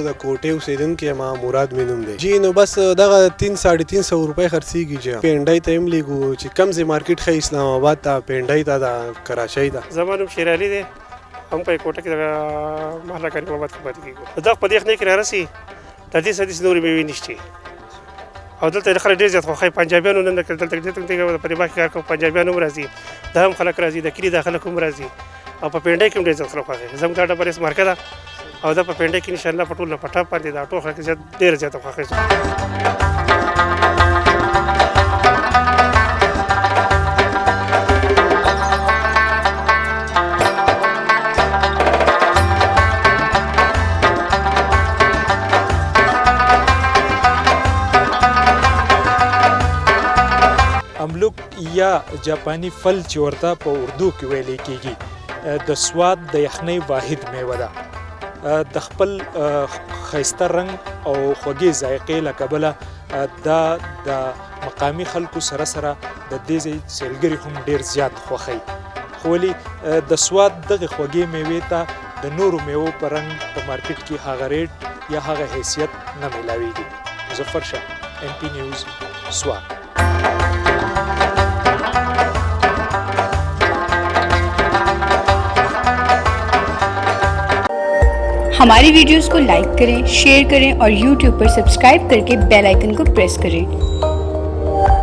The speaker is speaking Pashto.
د کوټې اوسیدونکی یم مراد مې نوم دی. جی نو بس دغه 300-350 روپۍ خرڅېږي چې پینډۍ ته هم لیږو چې کم ځای مارکیټ ښه اسلام آباد ته پینډۍ ته د کراچۍ ته. زما نوم شیر علي دی، هم په کوټه کې د محله کریم آباد کې پاتې کېږو. دغه په دې خونې کې رارسي د دې څه داسې نورې میوې نشته او دلته خلک ډېر زیات خوښوي. پنجابیانو نن دلته په دې باغ کې کار کوي، پنجابیان هم راځي، دا هم خلک راځي، د کلي دا خلک هم راځي او په پینډۍ کې هم ډېر زیات خلک خوښوي. زموږ دا ډبرې مارکه ده او دا په پینډۍ کې انشاءالله په ټول په ټاپ باندې دا ټول خلک ډېر زیاته خوښوي. املوک یا جاپانی فل چې ورته په اردو کې ویل کېږي د سواد د یخنۍ واحد میوه ده. د خپل ښایسته رنګ او خوږې ذایقې له کبله دا د مقامي خلکو سره سره د دې ځای سیلګري هم ډېر زیات خوښوي. خو ولې د سواد دغې خوږې میوې ته د نورو میوو په رنګ په مارکیټ کې هغه ریټ یا هغه حیثیت نه میلاویږي. مظفر شاه، MP نیوز، سواد. हमारी वीडियोस को लाइक करें, शेयर करें और YouTube पर सब्सक्राइब करके बेल आइकन को प्रेस करें।